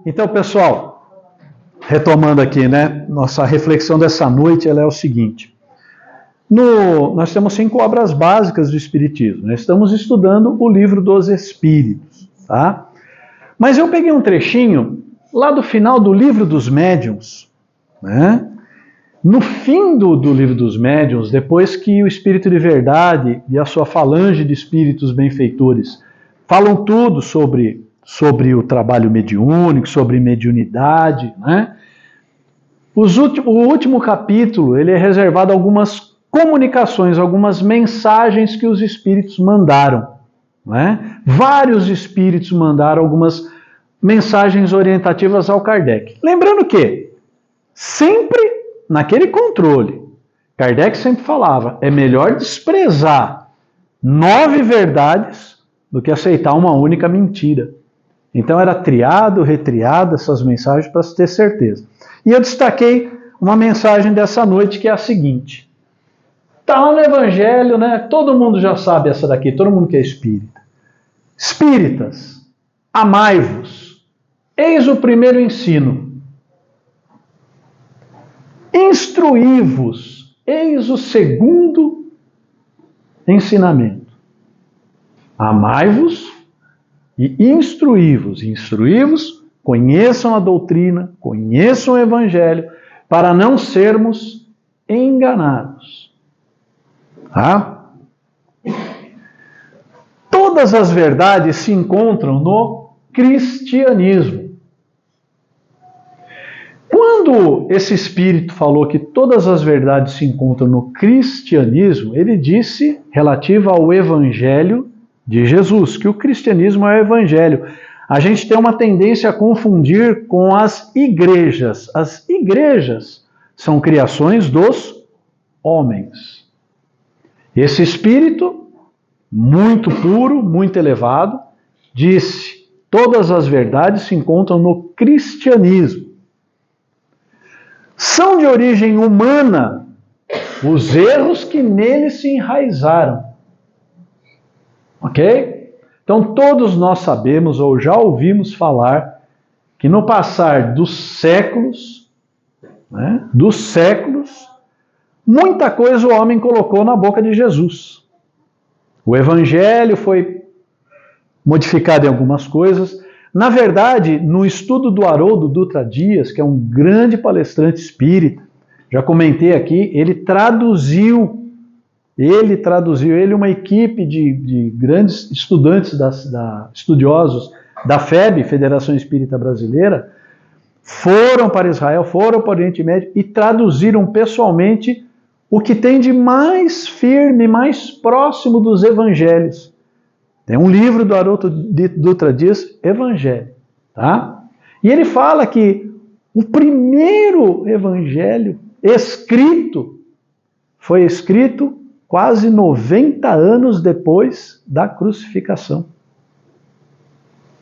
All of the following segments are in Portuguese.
Então, pessoal, retomando aqui, né? Nossa reflexão dessa noite ela é o seguinte. Nós temos 5 obras básicas do Espiritismo. Nós estamos estudando o Livro dos Espíritos, tá? Mas eu peguei um trechinho lá do final do Livro dos Médiuns, né? No fim do Livro dos Médiuns, depois que o Espírito de Verdade e a sua falange de espíritos benfeitores falam tudo sobre o trabalho mediúnico, sobre mediunidade, né? O último capítulo ele é reservado a algumas comunicações, algumas mensagens que os espíritos mandaram, né? Vários espíritos mandaram algumas mensagens orientativas ao Kardec. Lembrando que, sempre naquele controle, Kardec sempre falava, é melhor desprezar 9 verdades do que aceitar uma única mentira. Então era triado, retriado essas mensagens para se ter certeza. E eu destaquei uma mensagem dessa noite que é a seguinte. Está lá no Evangelho, né? Todo mundo já sabe essa daqui, todo mundo que é espírita. Espíritas, amai-vos. Eis o primeiro ensino. Instruí-vos. Eis o segundo ensinamento. Amai-vos e instruí-vos. Instruí-vos, conheçam a doutrina, conheçam o Evangelho, para não sermos enganados. Tá? Todas as verdades se encontram no cristianismo. Quando esse espírito falou que todas as verdades se encontram no cristianismo, ele disse relativo ao Evangelho de Jesus, que o cristianismo é o Evangelho. A gente tem uma tendência a confundir com as igrejas. As igrejas são criações dos homens. Esse espírito, muito puro, muito elevado, disse: todas as verdades se encontram no cristianismo. São de origem humana os erros que nele se enraizaram. Ok? Então todos nós sabemos ou já ouvimos falar que no passar dos séculos, muita coisa o homem colocou na boca de Jesus. O Evangelho foi modificado em algumas coisas. Na verdade, no estudo do Haroldo Dutra Dias, que é um grande palestrante espírita, já comentei aqui, ele traduziu uma equipe de grandes estudantes, estudiosos da FEB, Federação Espírita Brasileira, foram para Israel, foram para o Oriente Médio e traduziram pessoalmente o que tem de mais firme, mais próximo dos evangelhos. Tem um livro do Haroldo Dutra Dias, Evangelho. Tá? E ele fala que o primeiro evangelho foi escrito quase 90 anos depois da crucificação.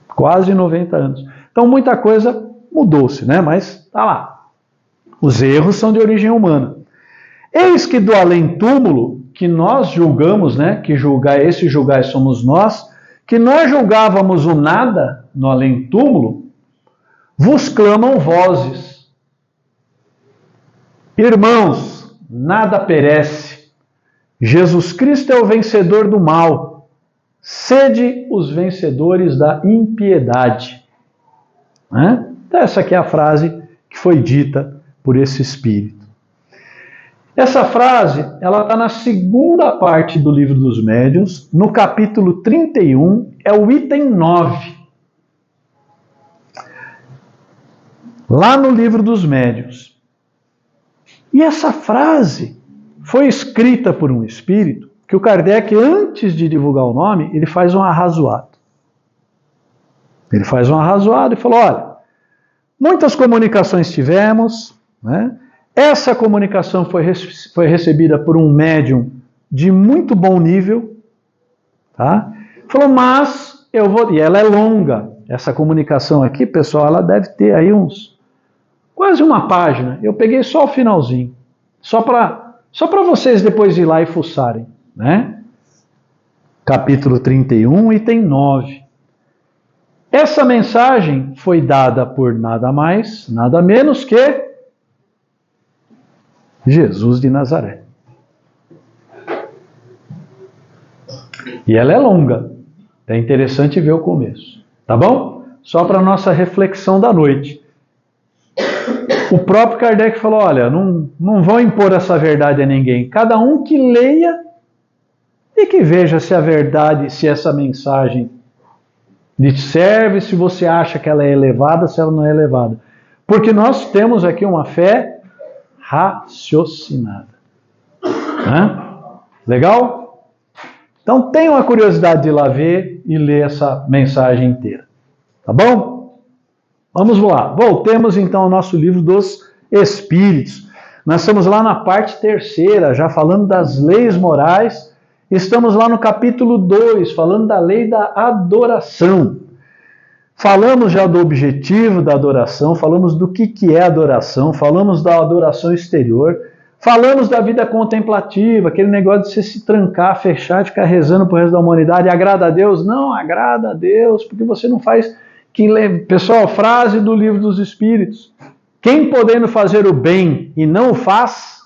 Quase 90 anos. Então muita coisa mudou-se, né? Mas está lá. Os erros são de origem humana. Eis que do além-túmulo, que nós julgamos, né? Que esse julgai somos nós, que nós julgávamos o nada no além-túmulo, vos clamam vozes. Irmãos, nada perece. Jesus Cristo é o vencedor do mal. Sede os vencedores da impiedade. Então essa aqui é a frase que foi dita por esse espírito. Essa frase, ela está na segunda parte do Livro dos Médiuns, no capítulo 31, é o item 9. Lá no Livro dos Médiuns. E essa frase foi escrita por um espírito que o Kardec, antes de divulgar o nome, ele faz um arrazoado. Ele faz um arrazoado e falou, olha, muitas comunicações tivemos, né? Essa comunicação foi recebida por um médium de muito bom nível, tá? Falou, mas eu vou... E ela é longa. Essa comunicação aqui, pessoal, ela deve ter aí quase uma página. Eu peguei só o finalzinho. Só para vocês depois ir lá e fuçarem, né? Capítulo 31, item 9. Essa mensagem foi dada por nada mais, nada menos que Jesus de Nazaré. E ela é longa. É interessante ver o começo. Tá bom? Só para nossa reflexão da noite. O próprio Kardec falou, olha, não vão impor essa verdade a ninguém. Cada um que leia e que veja se a verdade, se essa mensagem lhe serve, se você acha que ela é elevada, se ela não é elevada. Porque nós temos aqui uma fé raciocinada. Legal? Então tenha uma curiosidade de ir lá ver e ler essa mensagem inteira. Tá bom? Vamos lá. Voltemos então ao nosso livro dos Espíritos. Nós estamos lá na parte 3ª, já falando das leis morais. Estamos lá no capítulo 2, falando da lei da adoração. Falamos já do objetivo da adoração, falamos do que é adoração, falamos da adoração exterior, falamos da vida contemplativa, aquele negócio de você se trancar, fechar e ficar rezando pro resto da humanidade. Agrada a Deus? Não agrada a Deus, porque você não faz... Pessoal, frase do Livro dos Espíritos. Quem podendo fazer o bem e não o faz,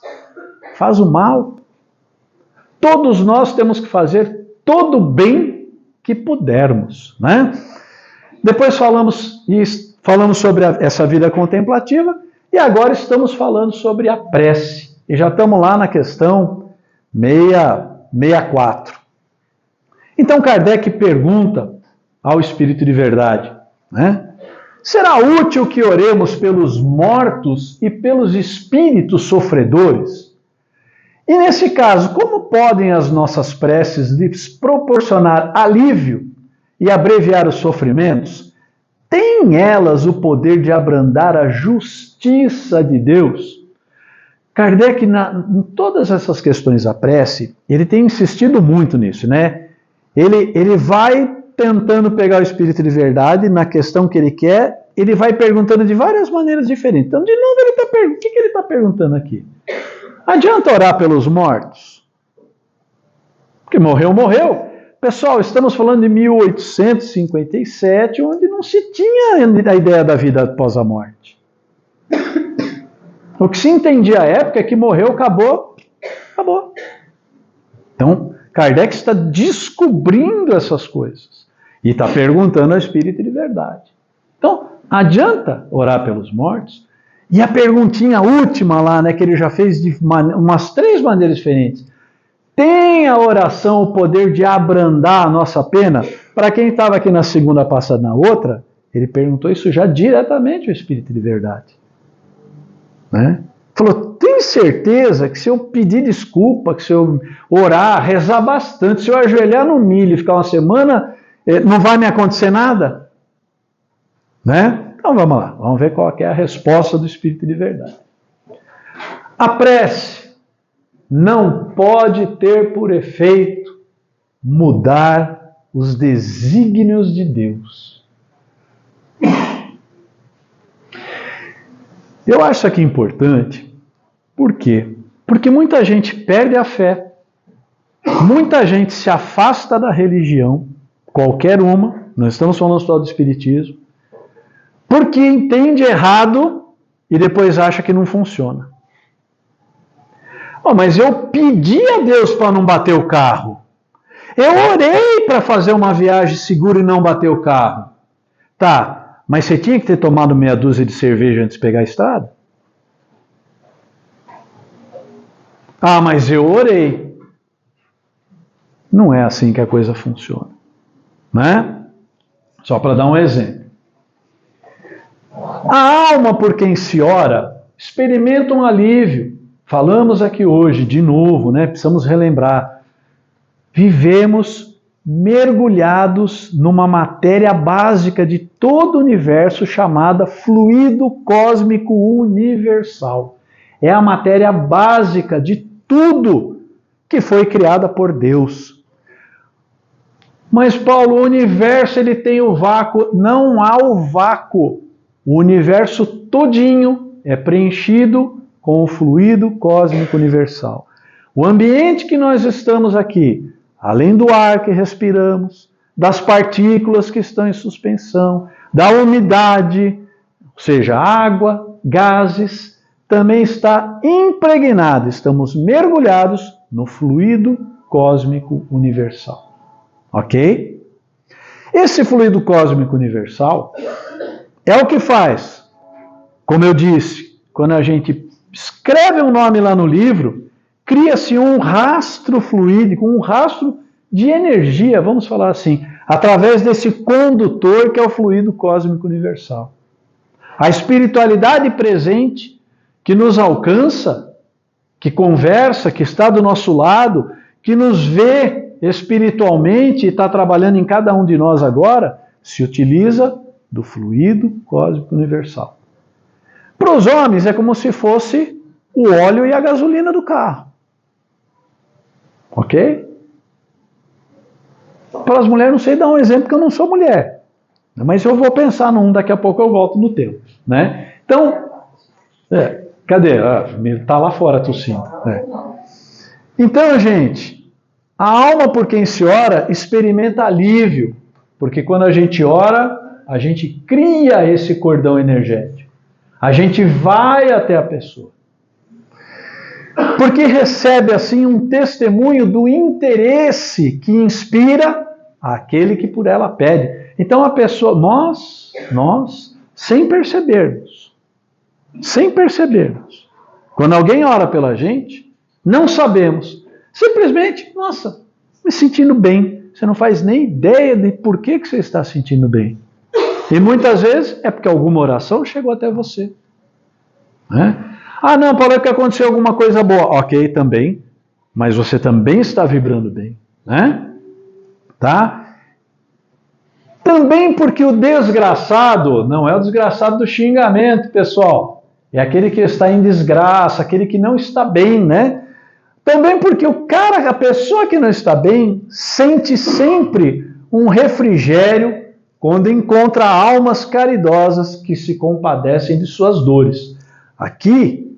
faz o mal. Todos nós temos que fazer todo o bem que pudermos, né? Depois falamos sobre essa vida contemplativa e agora estamos falando sobre a prece. E já estamos lá na questão 664. Então Kardec pergunta ao Espírito de Verdade, né? Será útil que oremos pelos mortos e pelos espíritos sofredores? E nesse caso, como podem as nossas preces lhes proporcionar alívio e abreviar os sofrimentos? Têm elas o poder de abrandar a justiça de Deus? Kardec, em todas essas questões da prece, ele tem insistido muito nisso, né? Ele vai tentando pegar o Espírito de Verdade na questão que ele quer, ele vai perguntando de várias maneiras diferentes. Então, de novo, o que ele está perguntando aqui? Adianta orar pelos mortos? Porque morreu, morreu. Pessoal, estamos falando de 1857, onde não se tinha a ideia da vida após a morte. O que se entendia à época é que morreu, acabou, acabou. Então, Kardec está descobrindo essas coisas. E está perguntando ao Espírito de Verdade. Então, adianta orar pelos mortos? E a perguntinha última lá, né, que ele já fez de umas 3 maneiras diferentes. Tem a oração o poder de abrandar a nossa pena? Para quem estava aqui na segunda passada na outra, ele perguntou isso já diretamente ao Espírito de Verdade. Né? Falou, tem certeza que se eu pedir desculpa, que se eu orar, rezar bastante, se eu ajoelhar no milho e ficar uma semana, não vai me acontecer nada? Né? Então vamos lá, vamos ver qual é a resposta do Espírito de Verdade. A prece não pode ter por efeito mudar os desígnios de Deus. Eu acho isso aqui importante. Por quê? Porque muita gente perde a fé, muita gente se afasta da religião, qualquer uma, nós estamos falando só do Espiritismo, porque entende errado e depois acha que não funciona. Oh, mas eu pedi a Deus para não bater o carro. Eu orei para fazer uma viagem segura e não bater o carro. Tá, mas você tinha que ter tomado meia dúzia de cerveja antes de pegar a estrada? Ah, mas eu orei. Não é assim que a coisa funciona. Né? Só para dar um exemplo. A alma por quem se ora experimenta um alívio. Falamos aqui hoje, de novo, né? Precisamos relembrar. Vivemos mergulhados numa matéria básica de todo o universo chamada fluido cósmico universal. É a matéria básica de tudo que foi criada por Deus. Mas, Paulo, o universo ele tem o vácuo. Não há o vácuo. O universo todinho é preenchido com o fluido cósmico universal. O ambiente que nós estamos aqui, além do ar que respiramos, das partículas que estão em suspensão, da umidade, ou seja, água, gases, também está impregnado, estamos mergulhados no fluido cósmico universal. Ok? Esse fluido cósmico universal é o que faz, como eu disse, quando a gente escreve um nome lá no livro, cria-se um rastro fluídico, um rastro de energia, vamos falar assim, através desse condutor que é o fluido cósmico universal. A espiritualidade presente que nos alcança, que conversa, que está do nosso lado, que nos vê espiritualmente e está trabalhando em cada um de nós agora, se utiliza do fluido cósmico universal. Para os homens é como se fosse o óleo e a gasolina do carro. Ok? Para as mulheres, não sei dar um exemplo, porque eu não sou mulher. Mas eu vou pensar num, daqui a pouco eu volto no teu. Né? Então, cadê? Está lá fora tossindo. Então, gente, a alma por quem se ora experimenta alívio. Porque quando a gente ora, a gente cria esse cordão energético. A gente vai até a pessoa. Porque recebe assim um testemunho do interesse que inspira aquele que por ela pede. Então a pessoa, nós, sem percebermos, quando alguém ora pela gente, não sabemos, simplesmente, nossa, me sentindo bem. Você não faz nem ideia de por que você está sentindo bem. E muitas vezes é porque alguma oração chegou até você. Né? Ah, não, Paulo, é que aconteceu alguma coisa boa. Ok, também. Mas você também está vibrando bem. Né? Tá? Também porque o desgraçado não é o desgraçado do xingamento, pessoal. É aquele que está em desgraça, aquele que não está bem, né? Também porque a pessoa que não está bem, sente sempre um refrigério quando encontra almas caridosas que se compadecem de suas dores. Aqui,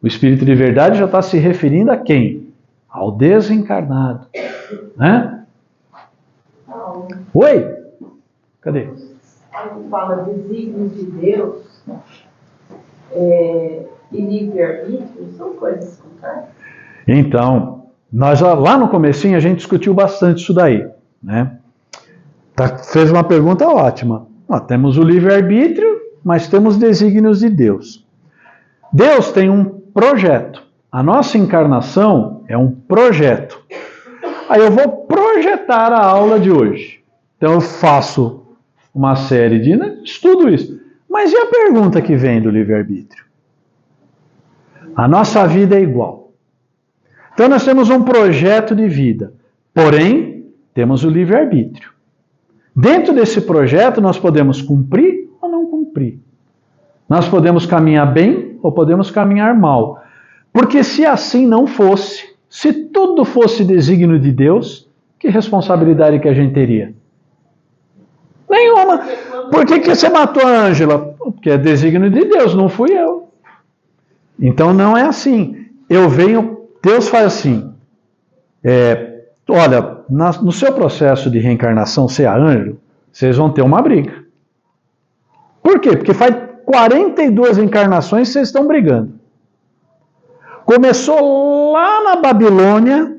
o Espírito de Verdade já está se referindo a quem? Ao desencarnado. Né? Oi? Cadê? Quando fala desígnios de Deus e livre-arbítrio, são coisas contrárias. Então, nós lá no comecinho a gente discutiu bastante isso daí. Né? Fez uma pergunta ótima. Temos o livre-arbítrio, mas temos desígnios de Deus. Deus tem um projeto. A nossa encarnação é um projeto. Aí eu vou projetar a aula de hoje. Então eu faço uma série de estudo isso. Mas e a pergunta que vem do livre-arbítrio? A nossa vida é igual. Então nós temos um projeto de vida. Porém, temos o livre-arbítrio. Dentro desse projeto nós podemos cumprir ou não cumprir. Nós podemos caminhar bem ou podemos caminhar mal. Porque se assim não fosse, se tudo fosse desígnio de Deus, que responsabilidade que a gente teria? Nenhuma. Por que você matou a Ângela? Porque é desígnio de Deus, não fui eu. Então não é assim. Deus faz assim. Olha, no seu processo de reencarnação, ser a Ângela, vocês vão ter uma briga. Por quê? Porque faz 42 encarnações vocês estão brigando. Começou lá na Babilônia,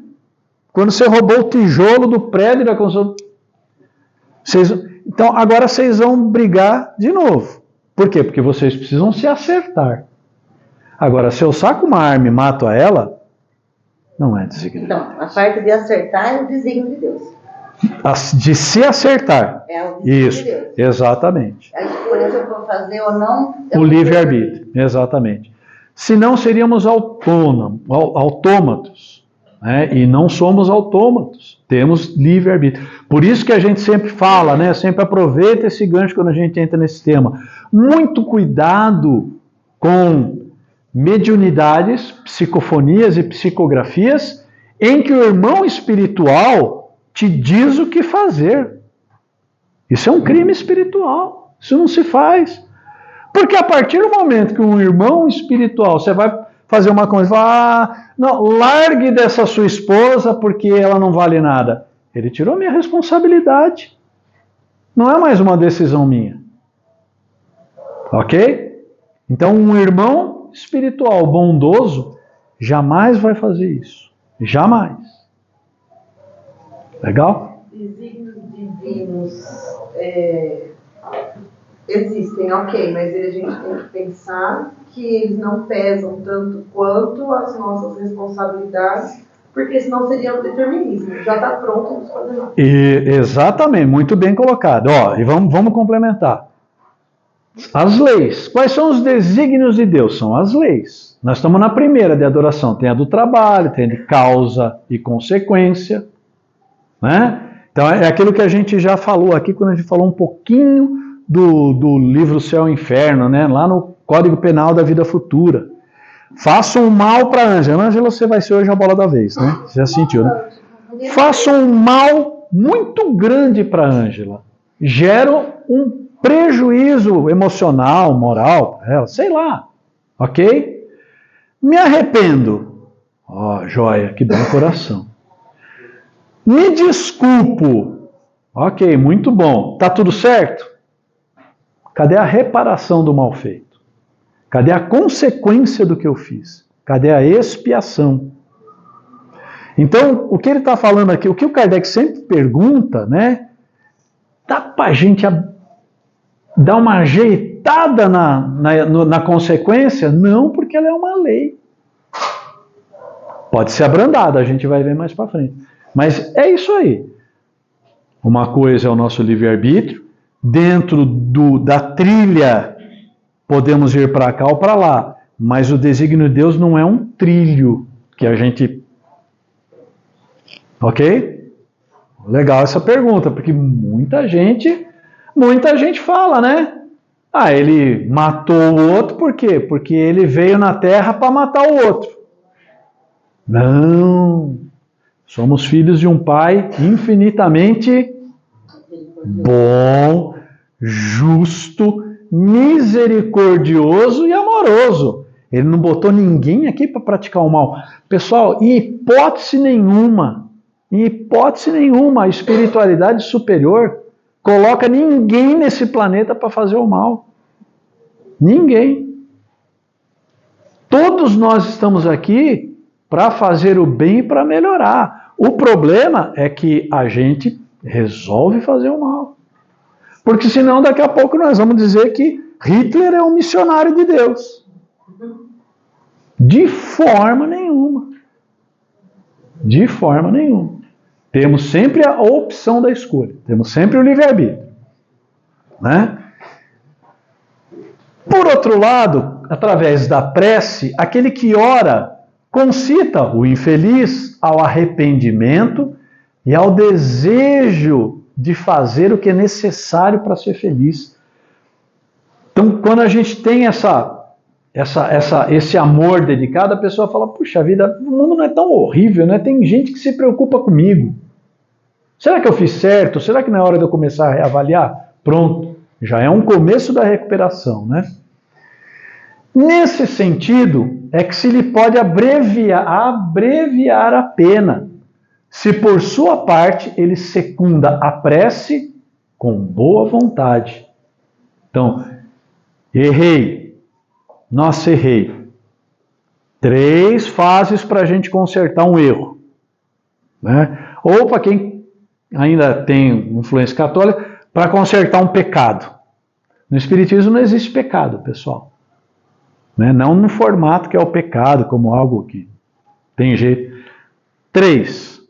quando você roubou o tijolo do prédio da construção. Então, agora vocês vão brigar de novo. Por quê? Porque vocês precisam se acertar. Agora, se eu saco uma arma e mato a ela, não é desígnio. Então, a parte de acertar é o desígnio de Deus. De se acertar. É o desígnio Isso, de Deus. Exatamente. A escolha que eu vou fazer ou não... O livre-arbítrio, exatamente. Senão seríamos autômatos. Né? E não somos autômatos. Temos livre-arbítrio. Por isso que a gente sempre fala, né? Sempre aproveita esse gancho quando a gente entra nesse tema. Muito cuidado com mediunidades, psicofonias e psicografias em que o irmão espiritual te diz o que fazer. Isso é um crime espiritual. Isso não se faz. Porque a partir do momento que um irmão espiritual, você vai fazer uma coisa, não, largue dessa sua esposa porque ela não vale nada. Ele tirou minha responsabilidade. Não é mais uma decisão minha. Ok? Então, um irmão espiritual bondoso jamais vai fazer isso. Jamais. Legal? Desígnios divinos existem, ok, mas a gente tem que pensar que eles não pesam tanto quanto as nossas responsabilidades, porque senão seria um determinismo. Já está pronto, não fazer nada. Exatamente, muito bem colocado. Ó, e vamos complementar. As leis. Quais são os desígnios de Deus? São as leis. Nós estamos na primeira de adoração. Tem a do trabalho, tem a de causa e consequência. Né? Então é aquilo que a gente já falou aqui, quando a gente falou um pouquinho do livro Céu e Inferno, né? Lá no Código Penal da Vida Futura. Faça um mal para Ângela. Ângela, você vai ser hoje a bola da vez, né? Você já sentiu, né? Faça um mal muito grande para Ângela. Gera um prejuízo emocional, moral para ela, sei lá. Ok? Me arrependo. Ó, joia, que bom coração. Me desculpo. Ok, muito bom. Tá tudo certo? Cadê a reparação do mal feito? Cadê a consequência do que eu fiz? Cadê a expiação? Então, o que ele está falando aqui, o que o Kardec sempre pergunta, né? Dá para a gente dar uma ajeitada na consequência? Não, porque ela é uma lei. Pode ser abrandada, a gente vai ver mais para frente. Mas é isso aí. Uma coisa é o nosso livre-arbítrio. Dentro da trilha, podemos ir para cá ou para lá. Mas o desígnio de Deus não é um trilho que a gente... Ok? Legal essa pergunta, porque muita gente fala, né? Ah, ele matou o outro por quê? Porque ele veio na Terra para matar o outro. Não. Somos filhos de um Pai infinitamente bom, justo, misericordioso e amoroso. Ele não botou ninguém aqui para praticar o mal. Pessoal, em hipótese nenhuma, a espiritualidade superior coloca ninguém nesse planeta para fazer o mal. Ninguém. Todos nós estamos aqui para fazer o bem e para melhorar. O problema é que a gente resolve fazer o mal. Porque senão daqui a pouco nós vamos dizer que Hitler é um missionário de Deus. De forma nenhuma. De forma nenhuma. Temos sempre a opção da escolha. Temos sempre o livre-arbítrio. Né? Por outro lado, através da prece, aquele que ora concita o infeliz ao arrependimento e ao desejo de fazer o que é necessário para ser feliz. Então, quando a gente tem esse amor dedicado, a pessoa fala, puxa vida, o mundo não é tão horrível, né? Tem gente que se preocupa comigo. Será que eu fiz certo? Será que não é hora de eu começar a reavaliar? Pronto, já é um começo da recuperação, né? Nesse sentido, é que se lhe pode abreviar a pena, se por sua parte ele secunda a prece com boa vontade. Então, errei. Nossa, errei. 3 fases para a gente consertar um erro. Né? Ou para quem ainda tem influência católica, para consertar um pecado. No Espiritismo não existe pecado, pessoal. Né? Não no formato que é o pecado, como algo que tem jeito. 3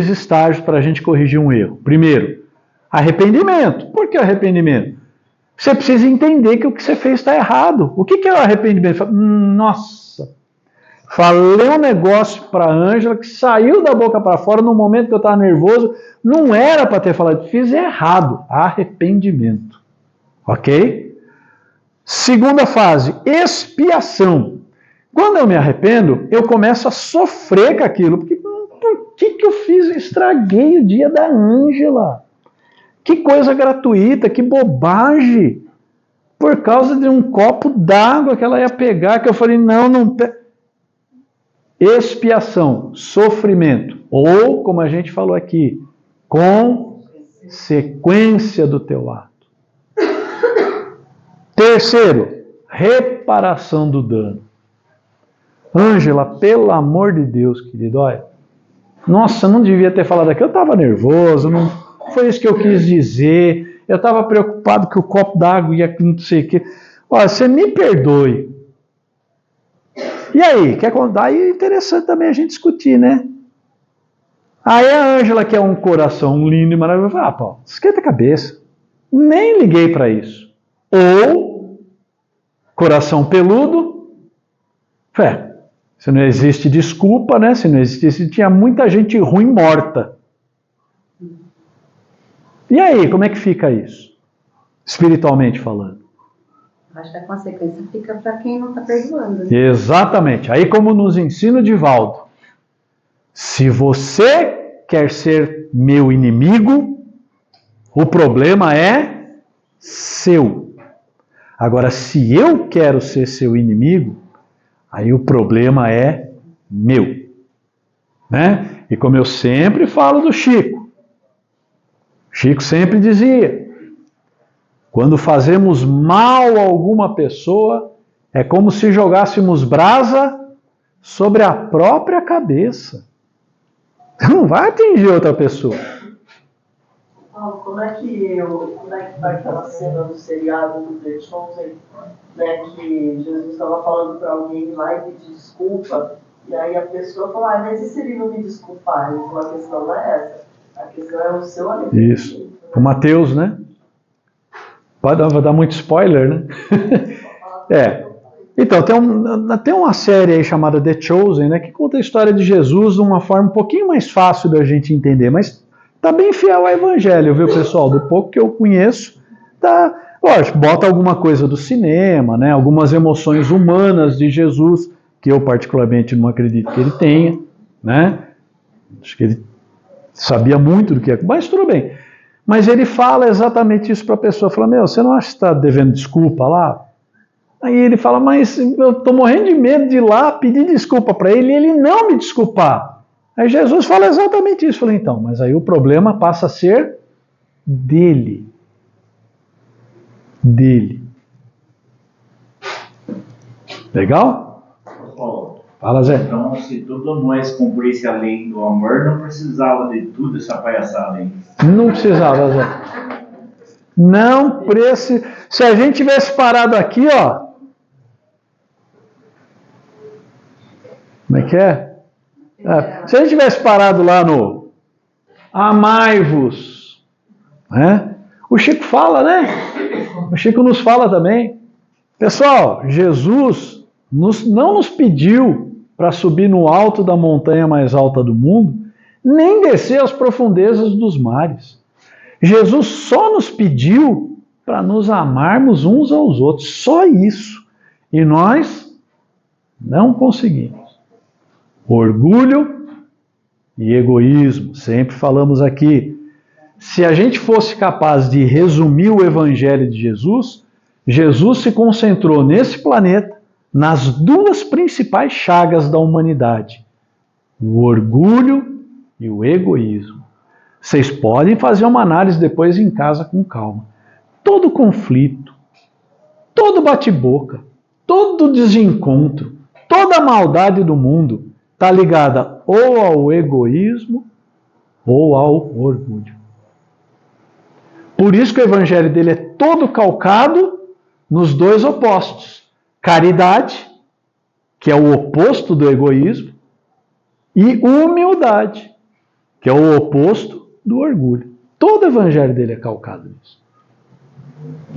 estágios para a gente corrigir um erro. Primeiro, arrependimento. Por que arrependimento? Você precisa entender que o que você fez está errado. O que é o arrependimento? Nossa, falei um negócio para a Ângela que saiu da boca para fora no momento que eu estava nervoso. Não era para ter falado, fiz errado. Arrependimento. Ok? Segunda fase, expiação. Quando eu me arrependo, eu começo a sofrer com aquilo. Porque, por que eu fiz? Estraguei o dia da Ângela. Que coisa gratuita, que bobagem. Por causa de um copo d'água que ela ia pegar, que eu falei, não. Expiação, sofrimento. Ou, como a gente falou aqui, consequência do teu ato. Terceiro, reparação do dano. Ângela, pelo amor de Deus, querido, olha, nossa, não devia ter falado aqui, eu estava nervoso, não foi isso que eu quis dizer, eu estava preocupado que o copo d'água ia não sei o quê. Olha, você me perdoe. E aí, quer contar? Aí é interessante também a gente discutir, né? Aí a Ângela, que é um coração lindo e maravilhoso, fala, pô, esquenta a cabeça. Nem liguei para isso. Ou, coração peludo, se não existe desculpa, né? Se não existisse, tinha muita gente ruim morta. E aí, como é que fica isso? Espiritualmente falando. Acho que a consequência fica para quem não está perdoando. Né? Exatamente. Aí, como nos ensina o Divaldo, se você quer ser meu inimigo, o problema é seu. Agora, se eu quero ser seu inimigo, aí o problema é meu. Né? E como eu sempre falo do Chico sempre dizia, quando fazemos mal a alguma pessoa, é como se jogássemos brasa sobre a própria cabeça. Não vai atingir outra pessoa. Como é que vai aquela cena do seriado do The Chosen, né, que Jesus estava falando para alguém lá e pedir desculpa, e aí a pessoa falou, mas e se ele não me desculpar? Ele falou, a questão não é essa, a questão é o seu arrependimento. Isso, o Mateus, né? Vai dar muito spoiler, né? Então, tem uma série aí chamada The Chosen, né, que conta a história de Jesus de uma forma um pouquinho mais fácil da gente entender, mas está bem fiel ao Evangelho, viu, pessoal? Do pouco que eu conheço, tá. Lógico, bota alguma coisa do cinema, né? Algumas emoções humanas de Jesus, que eu particularmente não acredito que ele tenha, né? Acho que ele sabia muito do que é, mas tudo bem. Mas ele fala exatamente isso para a pessoa, fala, você não acha que está devendo desculpa lá? Aí ele fala, mas eu estou morrendo de medo de ir lá pedir desculpa para ele e ele não me desculpar. Aí Jesus fala exatamente isso. Eu falei, então, mas aí o problema passa a ser dele. Dele. Legal? Fala, Zé. Então, se todos nós cumprisse a lei do amor, não precisava de tudo essa palhaçada aí. Não precisava, Zé. Não precisa. Se a gente tivesse parado aqui, ó. Como é que é? Se a gente tivesse parado lá no amai-vos, né? O Chico fala, né? O Chico nos fala também. Pessoal, Jesus não nos pediu para subir no alto da montanha mais alta do mundo, nem descer às profundezas dos mares. Jesus só nos pediu para nos amarmos uns aos outros, só isso. E nós não conseguimos. Orgulho e egoísmo, sempre falamos aqui. Se a gente fosse capaz de resumir o Evangelho de Jesus, Jesus se concentrou nesse planeta nas duas principais chagas da humanidade: o orgulho e o egoísmo. Vocês podem fazer uma análise depois em casa com calma. Todo conflito, todo bate-boca, todo desencontro, toda a maldade do mundo está ligada ou ao egoísmo ou ao orgulho. Por isso que o evangelho dele é todo calcado nos dois opostos. Caridade, que é o oposto do egoísmo, e humildade, que é o oposto do orgulho. Todo o evangelho dele é calcado nisso.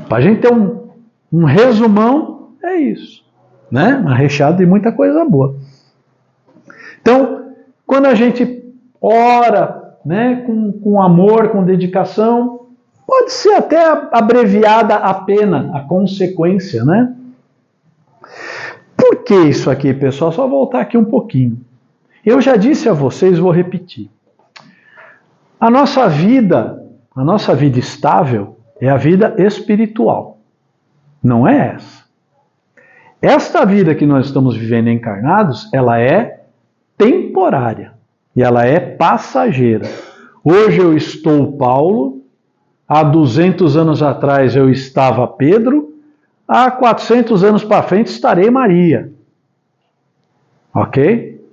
Para a gente ter um resumão, é isso. Né? Uma recheada de muita coisa boa. Então, quando a gente ora, né, com amor, com dedicação, pode ser até abreviada a pena, a consequência, né? Por que isso aqui, pessoal? Só voltar aqui um pouquinho. Eu já disse a vocês, vou repetir. A nossa vida estável é a vida espiritual. Não é essa. Esta vida que nós estamos vivendo encarnados, ela é temporária e ela é passageira. Hoje eu estou Paulo, há 200 anos atrás eu estava Pedro, há 400 anos para frente estarei Maria. Ok?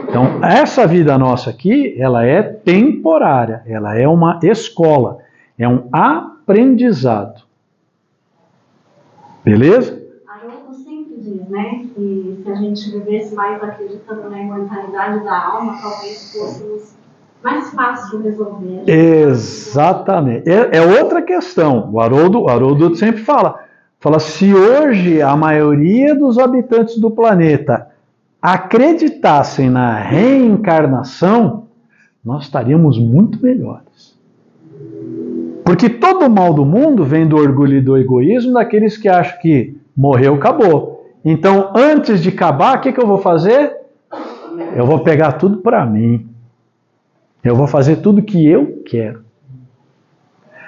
Então, essa vida nossa aqui, ela é temporária, ela é uma escola, é um aprendizado. Beleza? Haroldo sempre diz, né, que se a gente vivesse mais acreditando na imortalidade da alma, talvez fôssemos mais fácil resolver. Exatamente. É outra questão. O Haroldo sempre fala, se hoje a maioria dos habitantes do planeta acreditassem na reencarnação, nós estaríamos muito melhores. Porque todo o mal do mundo vem do orgulho e do egoísmo daqueles que acham que morreu, acabou. Então, antes de acabar, o que eu vou fazer? Eu vou pegar tudo para mim. Eu vou fazer tudo que eu quero.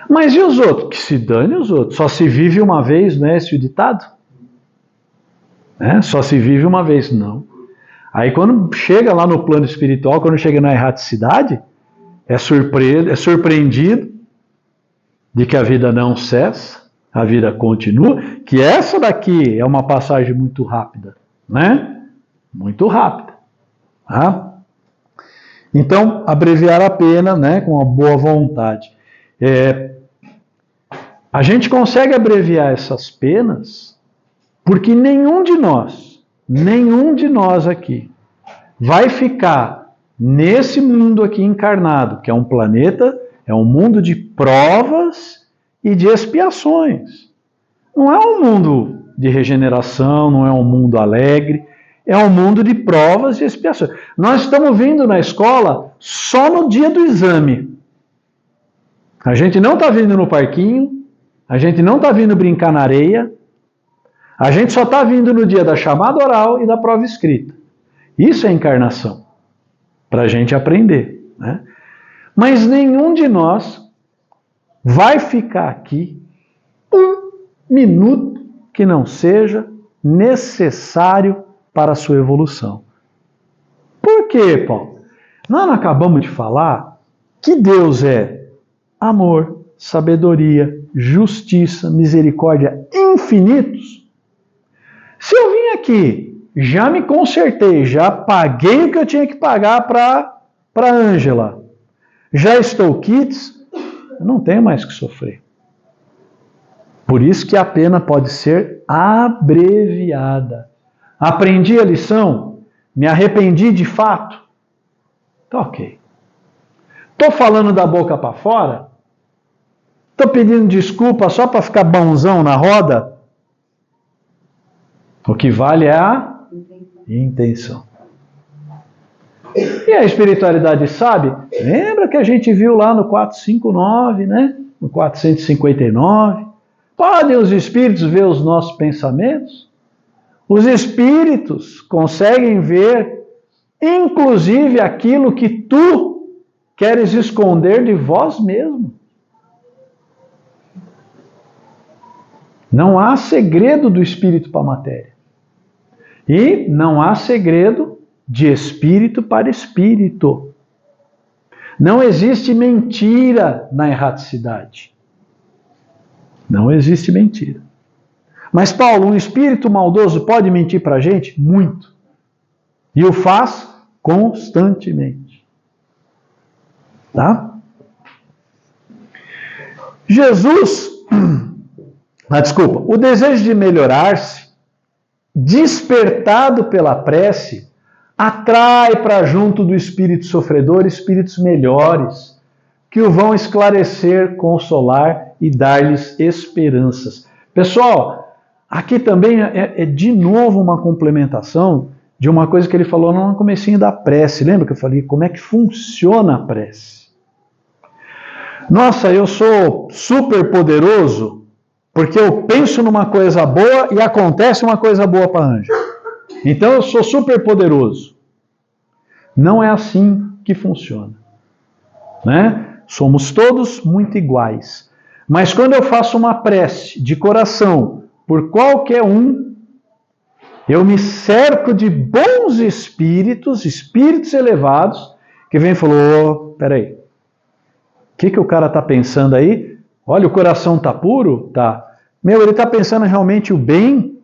Mas e os outros? Que se dane os outros. Só se vive uma vez, não é esse o ditado? Só se vive uma vez, não. Aí quando chega lá no plano espiritual, quando chega na erraticidade, é surpreendido de que a vida não cessa, a vida continua, que essa daqui é uma passagem muito rápida, né? Muito rápida. Tá? Então, abreviar a pena, né, com uma boa vontade. A gente consegue abreviar essas penas porque nenhum de nós aqui vai ficar nesse mundo aqui encarnado, que é um planeta, é um mundo de provas e de expiações. Não é um mundo de regeneração, não é um mundo alegre, é um mundo de provas e expiações. Nós estamos vindo na escola só no dia do exame. A gente não está vindo no parquinho, a gente não está vindo brincar na areia, a gente só está vindo no dia da chamada oral e da prova escrita. Isso é encarnação, para a gente aprender, né? Mas nenhum de nós vai ficar aqui um minuto que não seja necessário para a sua evolução. Por quê, Paulo? Nós não acabamos de falar que Deus é amor, sabedoria, justiça, misericórdia infinitos. Se eu vim aqui, já me consertei, já paguei o que eu tinha que pagar para a Ângela, já estou quites, eu não tenho mais que sofrer. Por isso que a pena pode ser abreviada. Aprendi a lição? Me arrependi de fato? Tá ok. Estou falando da boca para fora? Estou pedindo desculpa só para ficar bonzão na roda? O que vale é a intenção. E a espiritualidade sabe? Lembra que a gente viu lá no 459, né? No 459. Podem os espíritos ver os nossos pensamentos? Os espíritos conseguem ver, inclusive, aquilo que tu queres esconder de vós mesmo. Não há segredo do espírito para a matéria. E não há segredo de espírito para espírito. Não existe mentira na erraticidade. Não existe mentira. Mas, Paulo, um espírito maldoso pode mentir para a gente? Muito. E o faz constantemente. Tá? O desejo de melhorar-se, despertado pela prece, atrai para junto do espírito sofredor espíritos melhores, que o vão esclarecer, consolar e dar-lhes esperanças. Pessoal, aqui também é de novo uma complementação de uma coisa que ele falou no comecinho da prece. Lembra que eu falei como é que funciona a prece? Nossa, eu sou super poderoso porque eu penso numa coisa boa e acontece uma coisa boa para a Ângela. Então eu sou super poderoso. Não é assim que funciona, né? Somos todos muito iguais. Mas quando eu faço uma prece de coração por qualquer um, eu me cerco de bons espíritos, espíritos elevados, que vêm e falam, peraí, que o cara está pensando aí? Olha, o coração está puro? Tá. Meu, ele está pensando realmente o bem?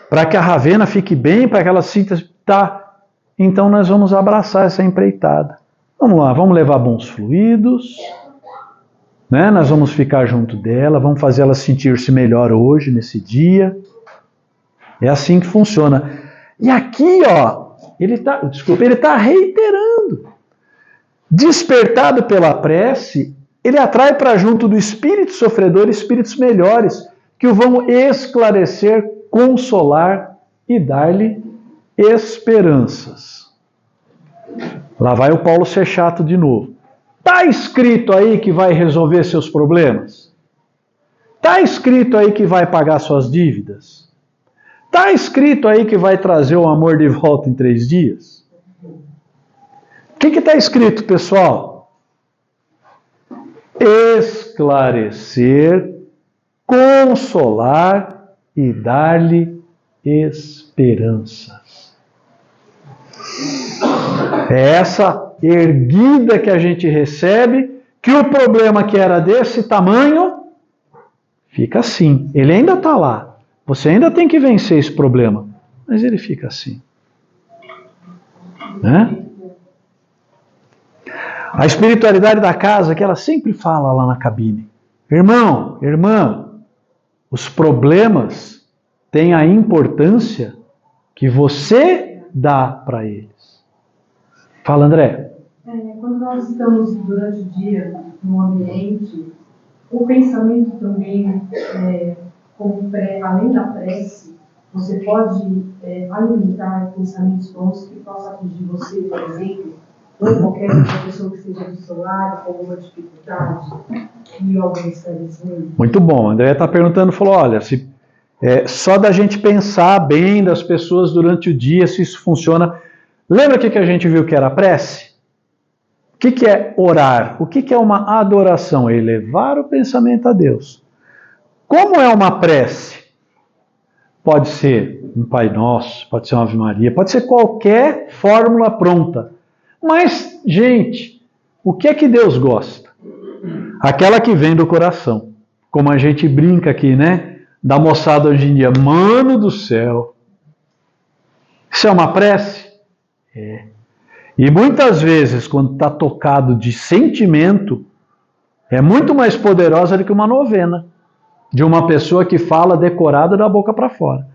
Para que a Ravena fique bem, para que ela sinta... Tá. Então nós vamos abraçar essa empreitada. Vamos lá, vamos levar bons fluidos, né? Nós vamos ficar junto dela, vamos fazer ela sentir-se melhor hoje, nesse dia. É assim que funciona. E aqui, ó, ele está reiterando. Despertado pela prece, ele atrai para junto do espírito sofredor espíritos melhores, que o vão esclarecer, consolar e dar-lhe esperanças. Lá vai o Paulo ser chato de novo. Está escrito aí que vai resolver seus problemas? Está escrito aí que vai pagar suas dívidas? Está escrito aí que vai trazer o amor de volta em 3 dias? O que está escrito, pessoal? Esclarecer, consolar e dar-lhe esperanças. É essa erguida que a gente recebe, que o problema que era desse tamanho, fica assim. Ele ainda está lá. Você ainda tem que vencer esse problema. Mas ele fica assim. Né? A espiritualidade da casa, que ela sempre fala lá na cabine. Irmão, irmã, os problemas têm a importância que você dá para eles. Fala, André. Quando nós estamos durante o dia no ambiente, o pensamento também, além da prece, você pode alimentar pensamentos bons que possam atingir você, por exemplo, ou qualquer outra pessoa que esteja do seu lado, com alguma dificuldade e algum esclarecimento. Muito bom. André está perguntando, falou, olha, só da gente pensar bem das pessoas durante o dia, se isso funciona. Lembra que a gente viu que era prece? O que é orar? O que é uma adoração? É elevar o pensamento a Deus. Como é uma prece? Pode ser um Pai Nosso, pode ser uma Ave Maria, pode ser qualquer fórmula pronta. Mas, gente, o que é que Deus gosta? Aquela que vem do coração. Como a gente brinca aqui, né? Da moçada hoje em dia. Mano do céu. Isso é uma prece? É. E muitas vezes, quando está tocado de sentimento, é muito mais poderosa do que uma novena de uma pessoa que fala decorada da boca para fora.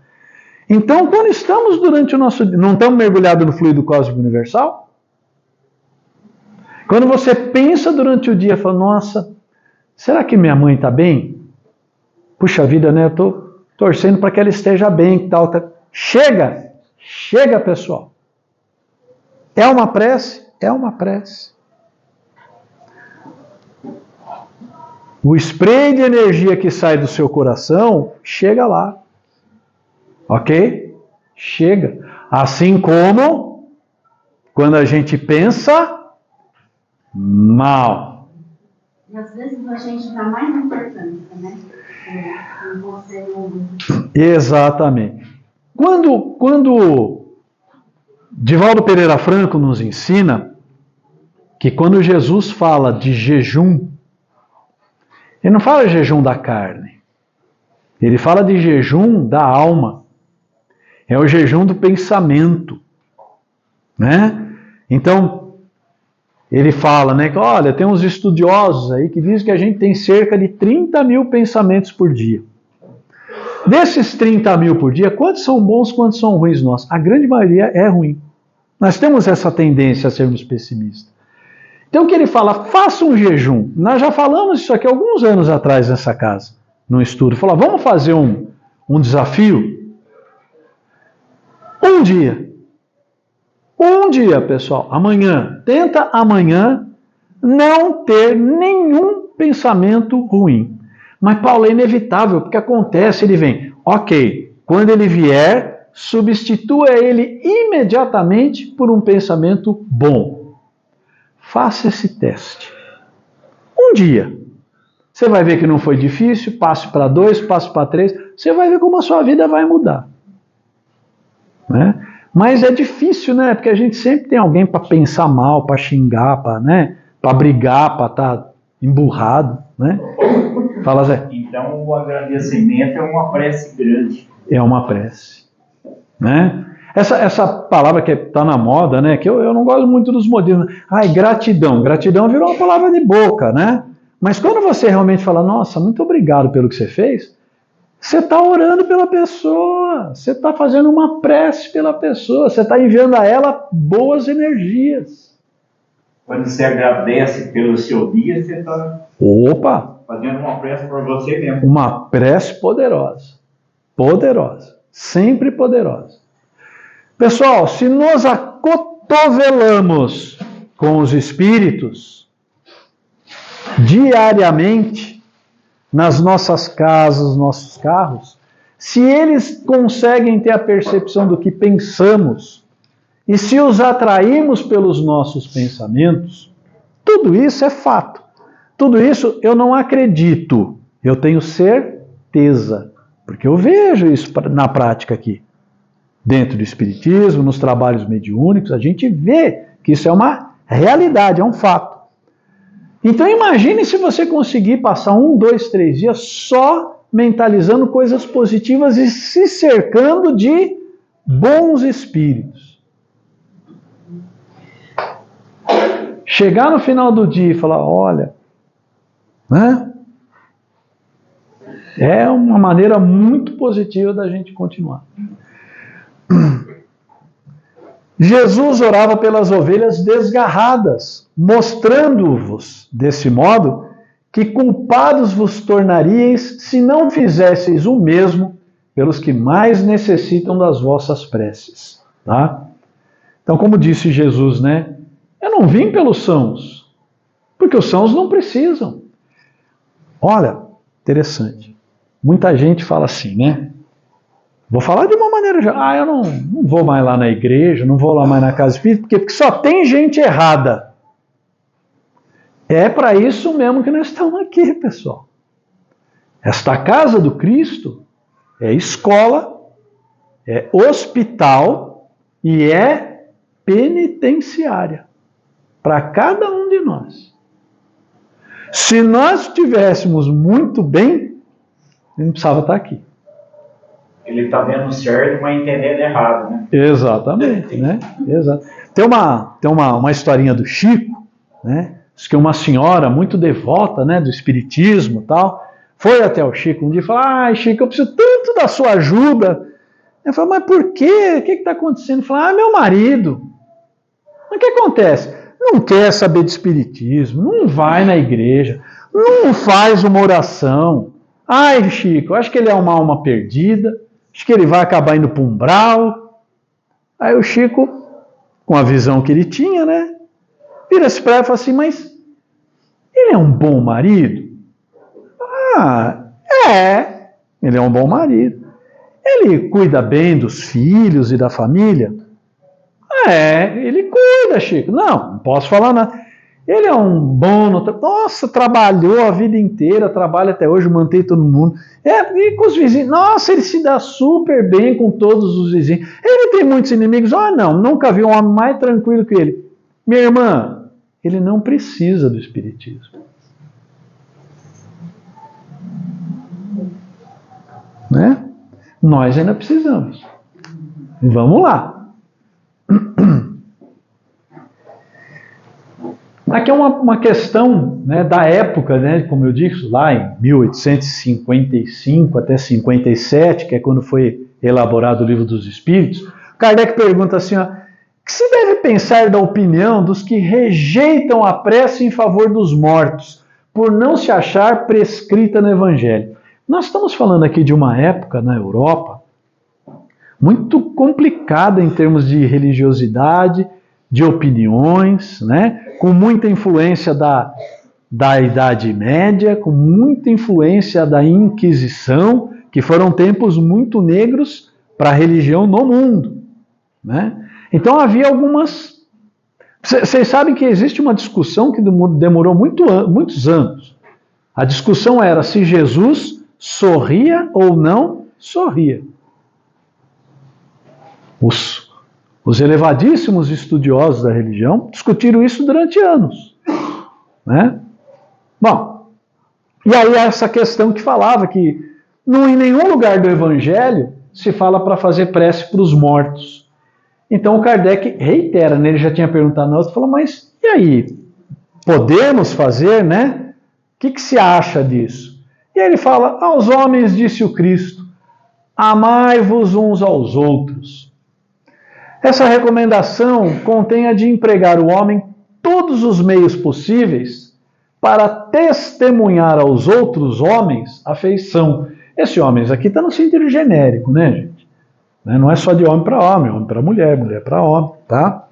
Então, quando estamos durante o nosso dia, não estamos mergulhados no fluido cósmico universal? Quando você pensa durante o dia, fala, nossa, será que minha mãe está bem? Puxa vida, né? Eu estou torcendo para que ela esteja bem. Tal. Chega, pessoal. É uma prece? É uma prece. O spray de energia que sai do seu coração, chega lá. Ok? Chega. Assim como quando a gente pensa mal. E às vezes a gente dá mais importância, né? Você não... Exatamente. Quando Divaldo Pereira Franco nos ensina que quando Jesus fala de jejum, ele não fala de jejum da carne, ele fala de jejum da alma, é o jejum do pensamento, né? Então, ele fala, né, que olha, tem uns estudiosos aí que dizem que a gente tem cerca de 30 mil pensamentos por dia. Desses 30 mil por dia, quantos são bons, quantos são ruins nossos? A grande maioria é ruim. Nós temos essa tendência a sermos pessimistas. Então o que ele fala? Faça um jejum. Nós já falamos isso aqui alguns anos atrás nessa casa, num estudo. Falou, vamos fazer um desafio? Um dia, pessoal. Amanhã. Tenta amanhã não ter nenhum pensamento ruim. Mas, Paulo, é inevitável, porque acontece, ele vem. Ok, quando ele vier, substitua ele imediatamente por um pensamento bom. Faça esse teste. Um dia. Você vai ver que não foi difícil, passe para 2, passe para 3, você vai ver como a sua vida vai mudar. Né? Mas é difícil, né? Porque a gente sempre tem alguém para pensar mal, para xingar, para brigar, para estar emburrado, né? Fala, Zé. Então o agradecimento é uma prece grande. É uma prece, né? Essa palavra que está na moda, né? Que eu não gosto muito dos modismos. Ai, gratidão. Gratidão virou uma palavra de boca, né? Mas quando você realmente fala, nossa, muito obrigado pelo que você fez, você está orando pela pessoa, você está fazendo uma prece pela pessoa, você está enviando a ela boas energias. Quando você agradece pelo seu dia, você está Opa! fazendo uma prece por você mesmo. Uma prece poderosa. Poderosa. Sempre poderosa. Pessoal, se nós acotovelamos com os espíritos diariamente, nas nossas casas, nossos carros, se eles conseguem ter a percepção do que pensamos, e se os atraímos pelos nossos pensamentos, tudo isso é fato. Tudo isso eu não acredito, eu tenho certeza, porque eu vejo isso na prática aqui. Dentro do espiritismo, nos trabalhos mediúnicos, a gente vê que isso é uma realidade, é um fato. Então imagine se você conseguir passar 1, 2, 3 dias só mentalizando coisas positivas e se cercando de bons espíritos. Chegar no final do dia e falar, olha, né? É uma maneira muito positiva da gente continuar. Jesus orava pelas ovelhas desgarradas, mostrando-vos, desse modo, que culpados vos tornaríeis se não fizesseis o mesmo pelos que mais necessitam das vossas preces. Tá? Então, como disse Jesus, né? Eu não vim pelos sãos, porque os sãos não precisam. Olha, interessante. Muita gente fala assim, né? Vou falar de uma maneira geral. Eu não vou mais lá na igreja, não vou lá mais na casa espírita, porque só tem gente errada. É para isso mesmo que nós estamos aqui, pessoal. Esta casa do Cristo é escola, é hospital e é penitenciária para cada um de nós. Se nós estivéssemos muito bem, ele não precisava estar aqui. Ele está vendo certo, mas entendendo errado, né? Exatamente, né? Exato. Tem uma historinha do Chico, né? Diz que uma senhora muito devota, né, do espiritismo e tal, foi até o Chico um dia e falou, ai Chico, eu preciso tanto da sua ajuda. Ele falou, mas por quê? O que está acontecendo? Ele falou, meu marido. Mas o que acontece? Não quer saber de espiritismo, não vai na igreja, não faz uma oração. Ai Chico, acho que ele é uma alma perdida. Acho que ele vai acabar indo para um umbral. Aí o Chico, com a visão que ele tinha, né? Vira-se para ela e fala assim, mas ele é um bom marido? Ele é um bom marido. Ele cuida bem dos filhos e da família? Ele cuida, Chico. Não posso falar nada. Ele é um bom... Nossa, trabalhou a vida inteira, trabalha até hoje, mantém todo mundo. E com os vizinhos. Nossa, ele se dá super bem com todos os vizinhos. Ele tem muitos inimigos. Não, nunca vi um homem mais tranquilo que ele. Minha irmã, ele não precisa do espiritismo. Né? Nós ainda precisamos. Vamos lá. Aqui é uma questão, né, da época, né, como eu disse, lá em 1855 até 57, que é quando foi elaborado o Livro dos Espíritos. Kardec pergunta assim, ó, que se deve pensar da opinião dos que rejeitam a prece em favor dos mortos, por não se achar prescrita no Evangelho? Nós estamos falando aqui de uma época na Europa muito complicada em termos de religiosidade, de opiniões, né? Com muita influência da Idade Média, com muita influência da Inquisição, que foram tempos muito negros para a religião no mundo, né? Então havia algumas... Vocês sabem que existe uma discussão que demorou muitos anos. A discussão era se Jesus sorria ou não sorria. Os elevadíssimos estudiosos da religião discutiram isso durante anos, né? Bom, e aí essa questão que falava que em nenhum lugar do Evangelho se fala para fazer prece para os mortos. Então o Kardec reitera, né? Ele já tinha perguntado na outra, falou, mas e aí? Podemos fazer, né? O que se acha disso? E aí ele fala, aos homens disse o Cristo, amai-vos uns aos outros. Essa recomendação contém a de empregar o homem todos os meios possíveis para testemunhar aos outros homens afeição. Esse homens aqui está no sentido genérico, né, gente? Não é só de homem para mulher, mulher para homem, tá?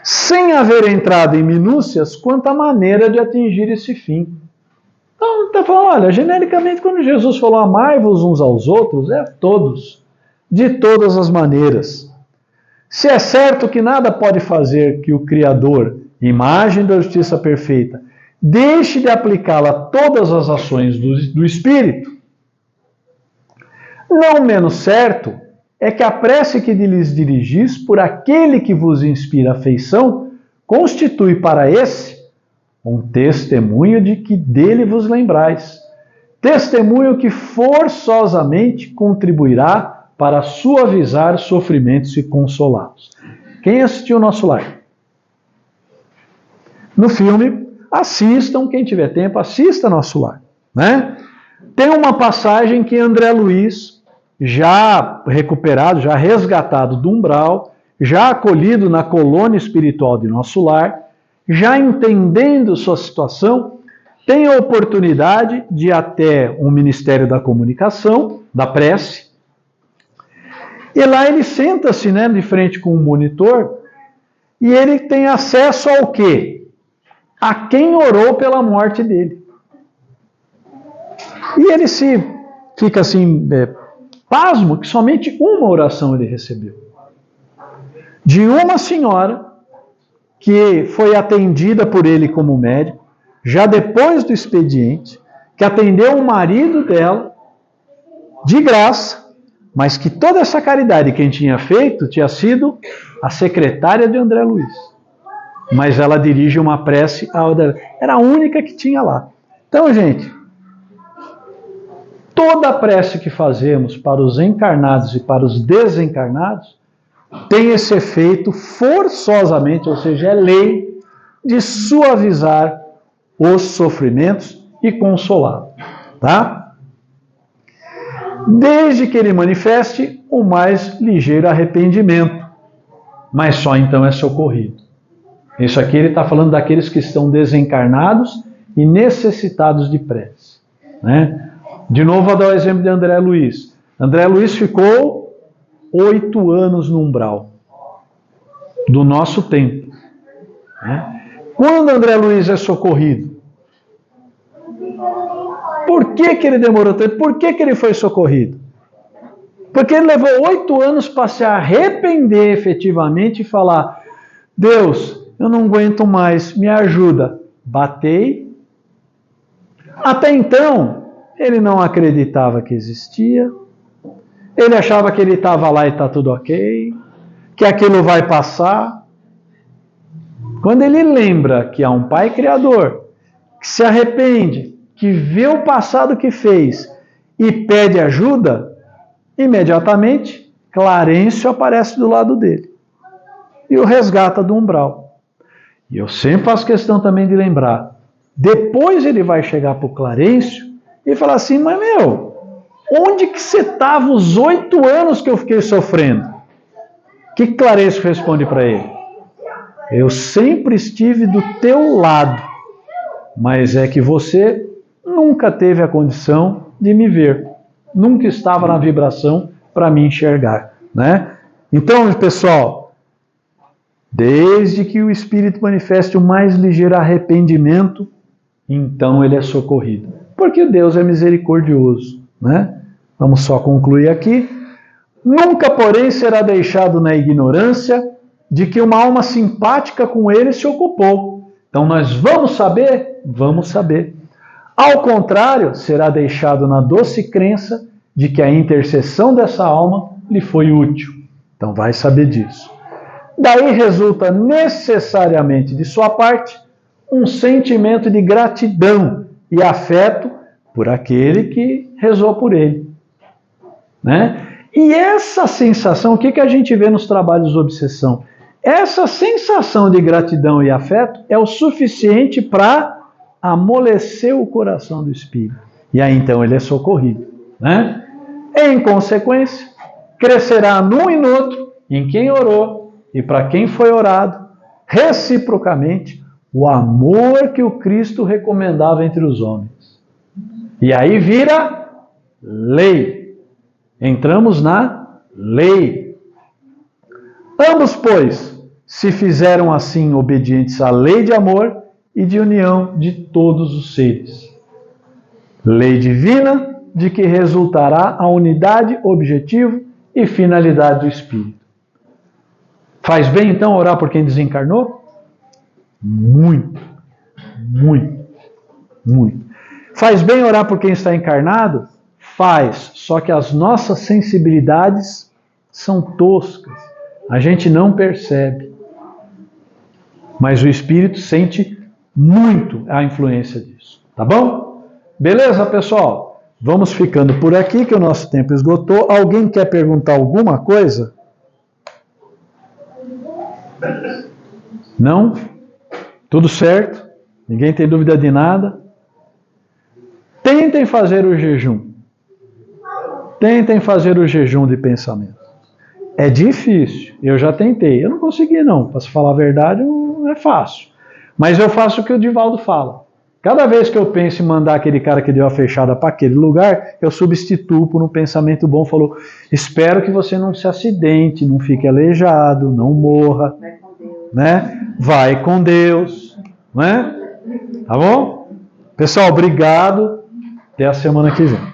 Sem haver entrado em minúcias quanto à maneira de atingir esse fim. Então, está falando, olha, genericamente, quando Jesus falou amai-vos uns aos outros, é todos, de todas as maneiras. Se é certo que nada pode fazer que o Criador, imagem da justiça perfeita, deixe de aplicá-la a todas as ações do Espírito, não menos certo é que a prece que lhes dirigis por aquele que vos inspira afeição constitui para esse um testemunho de que dele vos lembrais, testemunho que forçosamente contribuirá para suavizar sofrimentos e consolá-los. Quem assistiu o Nosso Lar? No filme, assistam, quem tiver tempo, assista Nosso Lar, né? Tem uma passagem que André Luiz, já recuperado, já resgatado do umbral, já acolhido na colônia espiritual de Nosso Lar, já entendendo sua situação, tem a oportunidade de ir até o Ministério da Comunicação, da prece, e lá ele senta-se, né, de frente com um monitor, e ele tem acesso ao quê? A quem orou pela morte dele. E ele fica assim, pasmo, que somente uma oração ele recebeu. De uma senhora que foi atendida por ele como médico, já depois do expediente, que atendeu o marido dela, de graça, mas que toda essa caridade quem tinha feito tinha sido a secretária de André Luiz. Mas ela dirige uma prece, era a única que tinha lá. Então, gente, toda a prece que fazemos para os encarnados e para os desencarnados tem esse efeito forçosamente, ou seja, é lei de suavizar os sofrimentos e consolá-los, tá? Desde que ele manifeste o mais ligeiro arrependimento, mas só então é socorrido. Isso aqui ele está falando daqueles que estão desencarnados e necessitados de prece, né? De novo, vou dar o exemplo de André Luiz. André Luiz ficou 8 anos no umbral do nosso tempo, né? Quando André Luiz é socorrido? Por que ele demorou tanto? Por que ele foi socorrido? Porque ele levou 8 anos para se arrepender efetivamente e falar: Deus, eu não aguento mais, me ajuda. Batei. Até então, ele não acreditava que existia, ele achava que ele estava lá e está tudo ok, que aquilo vai passar. Quando ele lembra que há um Pai Criador, que se arrepende, que vê o passado que fez e pede ajuda, imediatamente Clarencio aparece do lado dele e o resgata do umbral. E eu sempre faço questão também de lembrar, depois ele vai chegar para o Clarencio e falar assim: mas onde que você estava os 8 anos que eu fiquei sofrendo? O que Clarencio responde para ele? Eu sempre estive do teu lado, mas é que você nunca teve a condição de me ver, nunca estava na vibração para me enxergar, né? Então, pessoal, desde que o Espírito manifeste o mais ligeiro arrependimento, então ele é socorrido, porque Deus é misericordioso, né? Vamos só concluir aqui. Nunca, porém, será deixado na ignorância de que uma alma simpática com ele se ocupou. Então nós vamos saber? Vamos saber. Ao contrário, será deixado na doce crença de que a intercessão dessa alma lhe foi útil. Então vai saber disso. Daí resulta necessariamente de sua parte um sentimento de gratidão e afeto por aquele que rezou por ele. Né? E essa sensação, o que a gente vê nos trabalhos de obsessão? Essa sensação de gratidão e afeto é o suficiente para amolecer o coração do espírito. E aí então ele é socorrido. Né? Em consequência, crescerá num e no outro, em quem orou e para quem foi orado, reciprocamente, o amor que o Cristo recomendava entre os homens. E aí vira lei. Entramos na lei. Ambos, pois, se fizeram assim obedientes à lei de amor e de união de todos os seres. Lei divina de que resultará a unidade, objetivo e finalidade do Espírito. Faz bem, então, orar por quem desencarnou? Muito, muito, muito. Faz bem orar por quem está encarnado? Faz, só que as nossas sensibilidades são toscas. A gente não percebe. Mas o Espírito sente muito a influência disso. Tá bom? Beleza, pessoal? Vamos ficando por aqui, que o nosso tempo esgotou. Alguém quer perguntar alguma coisa? Não? Tudo certo? Ninguém tem dúvida de nada? Tentem fazer o jejum. Tentem fazer o jejum de pensamento. É difícil. Eu já tentei. Eu não consegui, não. Para se falar a verdade, não é fácil. Mas eu faço o que o Divaldo fala. Cada vez que eu penso em mandar aquele cara que deu a fechada para aquele lugar, eu substituo por um pensamento bom. Falou, espero que você não se acidente, não fique aleijado, não morra. Vai com Deus. Né? Vai com Deus. Né? Tá bom? Pessoal, obrigado. Até a semana que vem.